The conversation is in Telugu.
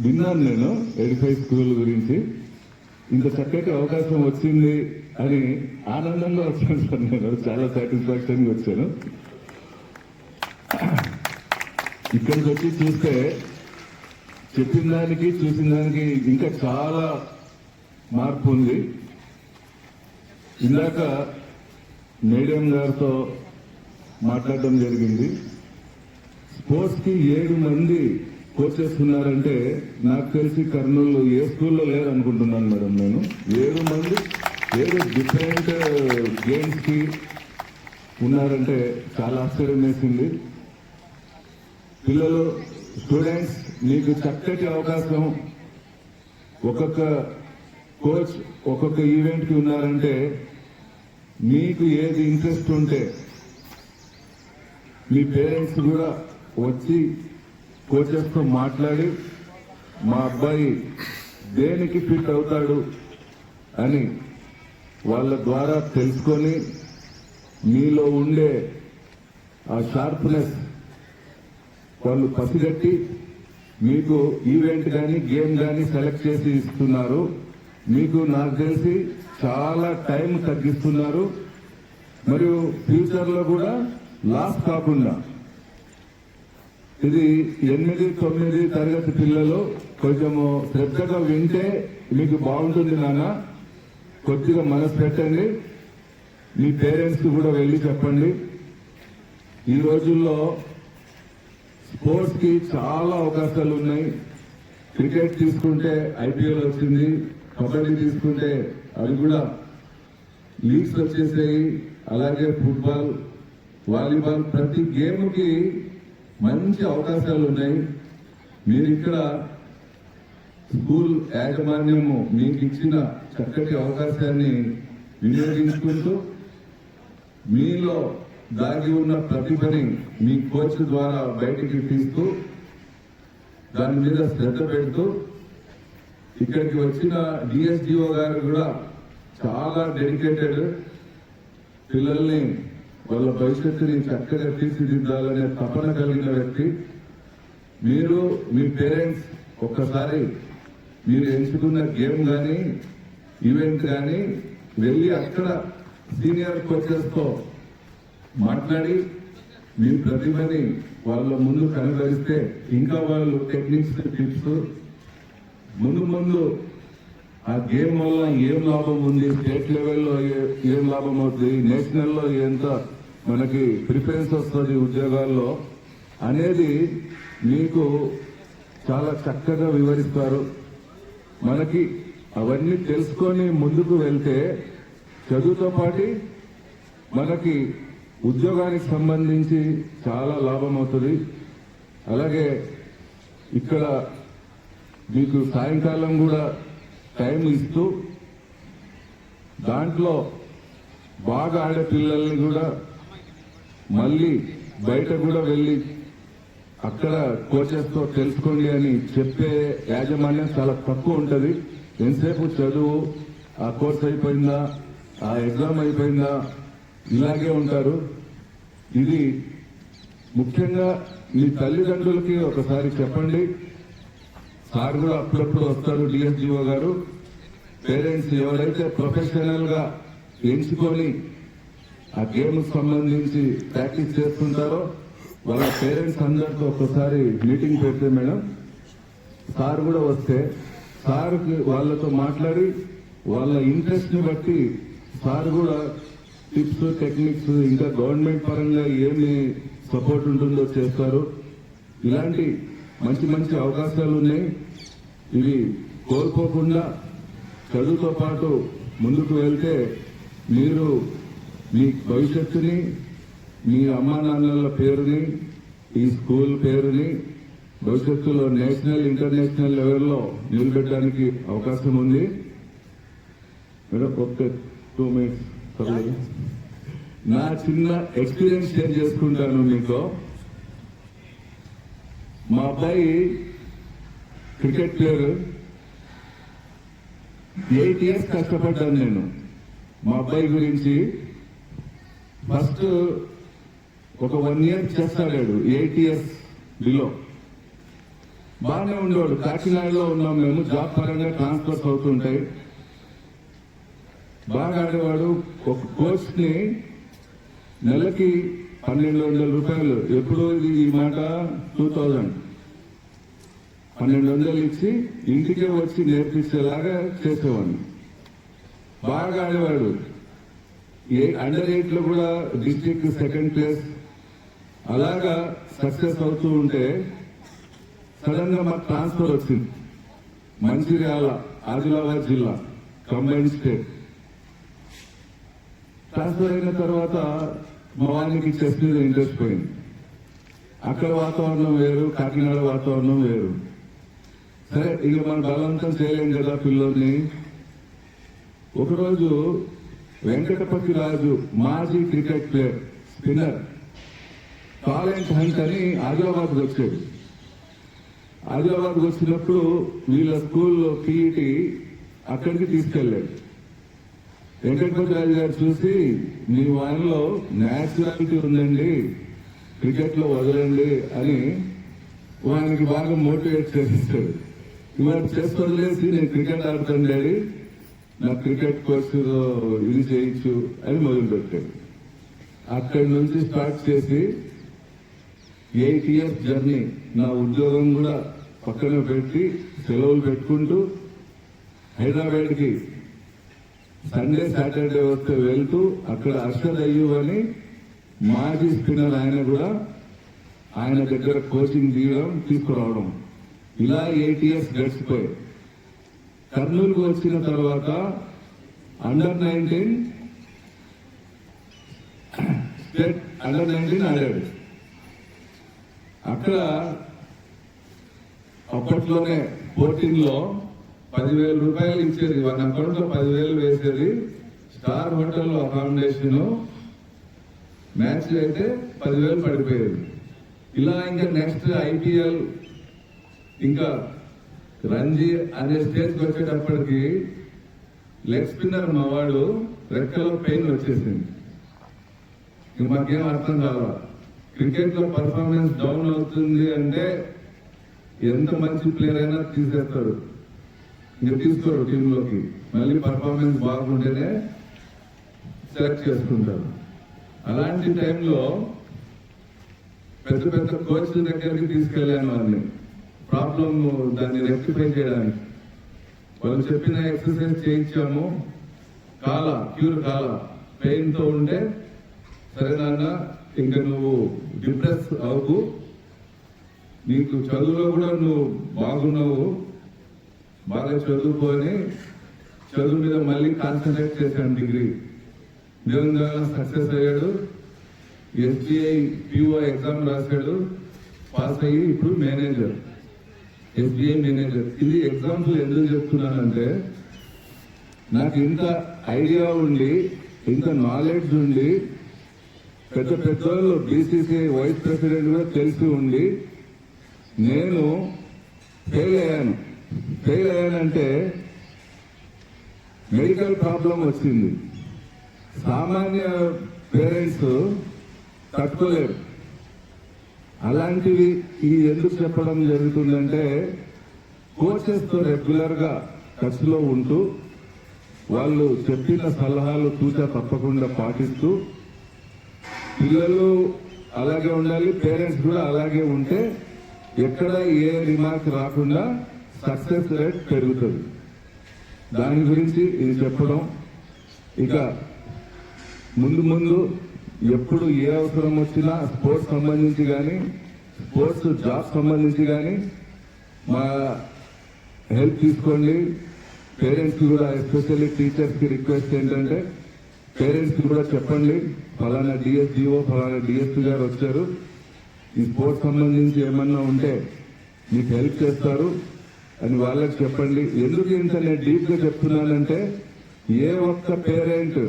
విన్నాను నేను ఎడిఫై స్కూల్ గురించి. ఇంత చక్కటి అవకాశం వచ్చింది అని ఆనందంగా వచ్చాను సార్. నేను చాలా సాటిస్ఫాక్షన్గా వచ్చాను. ఇక్కడికి వచ్చి చూస్తే చెప్పిన దానికి చూసిన దానికి ఇంకా చాలా మార్పు ఉంది. ఇందాక మేడం గారితో మాట్లాడడం జరిగింది. స్పోర్ట్స్ కి 7 మంది కోచెస్ ఉన్నారంటే నాకు తెలిసి కర్నూలు ఏ స్కూల్లో లేరనుకుంటున్నాను మేడం. నేను 7 మంది 7 డిఫరెంట్ గేమ్స్ కి ఉన్నారంటే చాలా ఆశ్చర్యం వేసింది. పిల్లలు, స్టూడెంట్స్, మీకు చక్కటి అవకాశం. ఒక్కొక్క కోచ్ ఒక్కొక్క ఈవెంట్ కి ఉన్నారంటే మీకు ఏది ఇంట్రెస్ట్ ఉంటే మీ పేరెంట్స్ కూడా వచ్చి కోచెస్తో మాట్లాడి మా అబ్బాయి దేనికి ఫిట్ అవుతాడు అని వాళ్ళ ద్వారా తెలుసుకొని మీలో ఉండే ఆ షార్ప్నెస్ వాళ్ళు పసిగట్టి మీకు ఈవెంట్ కానీ గేమ్ కానీ సెలెక్ట్ చేసి ఇస్తున్నారు. మీకు నాకు తెలిసి చాలా టైం తగ్గిస్తున్నారు. మరియు ఫ్యూచర్లో కూడా లాస్ కాకుండా ఇది 8-9 తరగతి పిల్లలు కొంచెము శ్రద్ధగా వింటే మీకు బాగుంటుంది నాన్న. కొద్దిగా మనసు పెట్టండి. మీ పేరెంట్స్ కూడా వెళ్ళి చెప్పండి. ఈ రోజుల్లో స్పోర్ట్స్ కి చాలా అవకాశాలు ఉన్నాయి. క్రికెట్ తీసుకుంటే IPL వచ్చింది, కబడ్డీ తీసుకుంటే అవి కూడా లీగ్స్ వచ్చేసాయి. అలాగే ఫుట్బాల్, వాలీబాల్, ప్రతి గేమ్కి మంచి అవకాశాలు ఉన్నాయి. మీరు ఇక్కడ స్కూల్ యాజమాన్యము మీకు ఇచ్చిన చక్కటి అవకాశాన్ని వినియోగించుకుంటూ మీలో దాగి ఉన్న ప్రతిభని మీ కోచ్ ద్వారా బయటికి తీస్తూ దాని మీద శ్రద్ధ పెడుతూ ఇక్కడికి వచ్చిన DSDO గారు కూడా చాలా డెడికేటెడ్. పిల్లల్ని వాళ్ళ భవిష్యత్తుని చక్కగా తీర్చిదిద్దాలనే తపన కలిగిన వ్యక్తి. మీరు మీ పేరెంట్స్ ఒక్కసారి మీరు ఎంచుకున్న గేమ్ కానీ ఈవెంట్ కానీ వెళ్ళి అక్కడ సీనియర్ కోచెస్తో మాట్లాడి మీ ప్రతిభని వాళ్ళ ముందు కనబరిస్తే ఇంకా వాళ్ళు టెక్నిక్స్, టిప్స్ ముందు ఆ గేమ్ వల్ల ఏం లాభం ఉంది, స్టేట్ లెవెల్లో ఏం లాభం అవుతుంది, నేషనల్లో ఎంత మనకి ప్రిఫరెన్స్ వస్తుంది ఉద్యోగాల్లో అనేది మీకు చాలా చక్కగా వివరిస్తారు. మనకి అవన్నీ తెలుసుకొని ముందుకు వెళ్తే చదువుతో పాటు మనకి ఉద్యోగానికి సంబంధించి చాలా లాభం అవుతుంది. అలాగే ఇక్కడ మీకు సాయంకాలం కూడా టైం ఇస్తూ దాంట్లో బాగా ఆడే పిల్లల్ని కూడా మళ్ళీ బయట కూడా వెళ్ళి అక్కడ కోచెస్తో తెలుసుకోండి అని చెప్పే యాజమాన్యం చాలా తక్కువ ఉంటుంది. ఎంతసేపు చదువు, ఆ కోర్స్ అయిపోయిందా, ఆ ఎగ్జామ్ అయిపోయిందా, ఇలాగే ఉంటారు. ఇది ముఖ్యంగా మీ తల్లిదండ్రులకి ఒకసారి చెప్పండి. సార్ కూడా అప్పుడప్పుడు వస్తారు, DSDO గారు. పేరెంట్స్ ఎవరైతే ప్రొఫెషనల్ గా ఎంచుకొని ఆ గేమ్ సంబంధించి ప్రాక్టీస్ చేస్తుంటారో వాళ్ళ పేరెంట్స్ అందరితో ఒకసారి మీటింగ్ పెడితే మేడం, సార్ కూడా వస్తే సార్ వాళ్ళతో మాట్లాడి వాళ్ళ ఇంట్రెస్ట్ ని బట్టి సార్ కూడా టిప్స్, టెక్నిక్స్ ఇంకా గవర్నమెంట్ పరంగా ఏమి సపోర్ట్ ఉంటుందో చేస్తారు. ఇలాంటి మంచి అవకాశాలు ఉన్నాయి. ఇవి కోల్పోకుండా చదువుతో పాటు ముందుకు వెళ్తే మీరు మీ భవిష్యత్తుని, మీ అమ్మా నాన్నల పేరుని, ఈ స్కూల్ పేరుని భవిష్యత్తులో నేషనల్, ఇంటర్నేషనల్ లెవెల్లో నిలబెట్టడానికి అవకాశం ఉంది. మేడం ఒక్క 2 minutes పర్లేదు. నా చిన్న ఎక్స్పీరియన్స్ షేర్ చేసుకుంటాను మీతో. మా అబ్బాయి క్రికెట్ ప్లేయర్. 8 years కష్టపడ్డాను నేను మా అబ్బాయి గురించి. ఫస్ట్ ఒక 1 year చెస్ ఆడాడు 8 years బిలో. బాగానే ఉండేవాడు. కాకినాడలో ఉన్నాం మేము, జాబ్ పరంగా ట్రాన్స్ఫర్స్ అవుతుంటాయి. బాగా ఆడేవాడు. ఒక కోచ్ ని నెలకి 1200 రూపాయలు, ఎప్పుడు ఇది ఈ మాట 2000, 1200 ఇచ్చి ఇంటికే వచ్చి నేర్పించేలాగా చేసేవాడిని. బాగా ఆడేవాడు. అండర్ 8 లో కూడా డిస్ట్రిక్ట్ సెకండ్ ప్లేస్ అలాగా సక్సెస్ అవుతూ ఉంటే సడన్ గా మాకు ట్రాన్స్ఫర్ వచ్చింది. మంచిర్యాల, ఆదిలాబాద్ జిల్లా కంబైన్డ్ స్టేట్. ట్రాన్స్ఫర్ అయిన తర్వాత మా వానికి చెస్ మీద ఇంట్రెస్ట్ పోయింది. అక్కడ వాతావరణం వేరు, కాకినాడ వాతావరణం వేరు. సరే, ఇక మనం బలవంతం చేయలేం కదా పిల్లల్ని. ఒకరోజు వెంకటపతి రాజు, మాజీ cricket player, spinner, talent hunt అని ఆదిలాబాద్కి వచ్చాడు. ఆదిలాబాద్కి వచ్చినప్పుడు వీళ్ళ స్కూల్లో పీఈటీ అక్కడికి తీసుకెళ్లాడు. వెంకటపతి రాజు గారు చూసి, మీ వాళ్ళలో న్యాచురాలిటీ ఉందండి, క్రికెట్ లో వదలండి అని వానికి బాగా మోటివేట్ చేస్తాడు. ఇవాళ చేసి వదిలేసి నేను క్రికెట్ ఆడుతాను డాడీ, నా క్రికెట్ కోచ్ ఇది చేయొచ్చు అని మొదలు పెట్టాడు. అక్కడి నుంచి స్టార్ట్ చేసి 8 years జర్నీ. నా ఉద్యోగం కూడా పక్కన పెట్టి సెలవులు పెట్టుకుంటూ హైదరాబాద్కి సండే సాటర్డే వస్తే వెళ్తూ అక్కడ అర్షద్ అయ్యూబ్ అని మాజీ స్పిన్నర్, ఆయన కూడా ఆయన దగ్గర కోచింగ్ తీయడం, తీసుకురావడం, ఇలా 8 years గడిచిపోయాయి. కర్నూలుకు వచ్చిన తర్వాత అండర్ 19 స్టేట్ అండర్ 19 ఆడాడు. అక్కడ అప్పట్లోనే 14 లో 10,000 రూపాయలు ఇచ్చేది, వాళ్ళ అకౌంట్ లో 10,000 వేసేది. స్టార్ హోటల్లో అకామిడేషన్, మ్యాచ్ అయితే 10,000 పడిపోయేది. ఇలా ఇంకా నెక్స్ట్ ఐపీఎల్, ఇంకా రంజీ అనే స్టేజ్కి వచ్చేటప్పటికి లెగ్ స్పిన్నర్ మా వాడు రెక్కలో పెయిన్ వచ్చేసింది. ఇంక మాకేం అర్థం కావాలి. క్రికెట్ లో పర్ఫార్మెన్స్ డౌన్ అవుతుంది అంటే ఎంత మంచి ప్లేయర్ అయినా తీసేస్తాడు, ఇంకా తీసుకోడు టీంలోకి. మళ్ళీ పర్ఫార్మెన్స్ బాగుంటేనే సెలెక్ట్ చేసుకుంటారు. అలాంటి టైంలో పెద్ద పెద్ద కోచ్ల దగ్గరికి తీసుకెళ్లాను వాళ్ళని, ప్రాబ్లం దాన్ని రెక్టిఫై చేయడానికి. వాళ్ళు చెప్పిన ఎక్సర్సైజ్ చేయించాము. క్యూర్ కాల పెయిన్ తో ఉంటే, సరే నాన్న ఇంకా నువ్వు డిప్రెస్ అవ్వకు, నీకు చదువులో కూడా నువ్వు బాగున్నావు, బాగా చదువుకొని చదువు మీద మళ్ళీ కాన్సన్ట్రేట్ చేశాను. డిగ్రీ నిజంగా సక్సెస్ అయ్యాడు. ఎస్బీఐ పిఓ ఎగ్జామ్ రాశాడు, పాస్ అయ్యి ఇప్పుడు మేనేజర్, ఎస్బీఐ మేనేజర్. ఇది ఎగ్జాంపుల్ ఎందుకు చెప్తున్నానంటే, నాకు ఇంత ఐడియా ఉండి, ఇంత నాలెడ్జ్ ఉండి, పెద్ద పెద్దోళ్ళు బీసీసీఐ వైస్ ప్రెసిడెంట్ గా తెలిసి ఉండి నేను ఫెయిల్ అయ్యాను. ఫెయిల్ అయ్యానంటే మెడికల్ ప్రాబ్లం వచ్చింది. సామాన్య పేరెంట్స్ తట్టుకోలేరు. అలాంటివి ఇది ఎందుకు చెప్పడం జరుగుతుందంటే, కోచెస్ తో రెగ్యులర్ గా టచ్లో ఉంటూ వాళ్ళు చెప్పిన సలహాలు తూచా తప్పకుండా పాటిస్తూ, పిల్లలు అలాగే ఉండాలి, పేరెంట్స్ కూడా అలాగే ఉంటే ఎక్కడ ఏ రిమార్క్ రాకుండా సక్సెస్ రేట్ పెరుగుతుంది. దాని గురించి ఇది చెప్పడం. ఇక ముందు ముందు ఎప్పుడు ఏ అవసరం వచ్చినా స్పోర్ట్స్ సంబంధించి కానీ, స్పోర్ట్స్ జాబ్ సంబంధించి కానీ మా హెల్ప్ తీసుకోండి. పేరెంట్స్ కూడా, ఎస్పెషల్లీ టీచర్స్ కి రిక్వెస్ట్ ఏంటంటే, పేరెంట్స్ కూడా చెప్పండి, ఫలానా డిఎస్డిఓ, ఫలానా డిఎస్పీ గారు వచ్చారు, ఈ స్పోర్ట్స్ సంబంధించి ఏమన్నా ఉంటే మీకు హెల్ప్ చేస్తారు అని వాళ్ళకి చెప్పండి. ఎందుకు ఇంత నేను డీప్ గా చెప్తున్నానంటే, ఏ ఒక్క పేరెంట్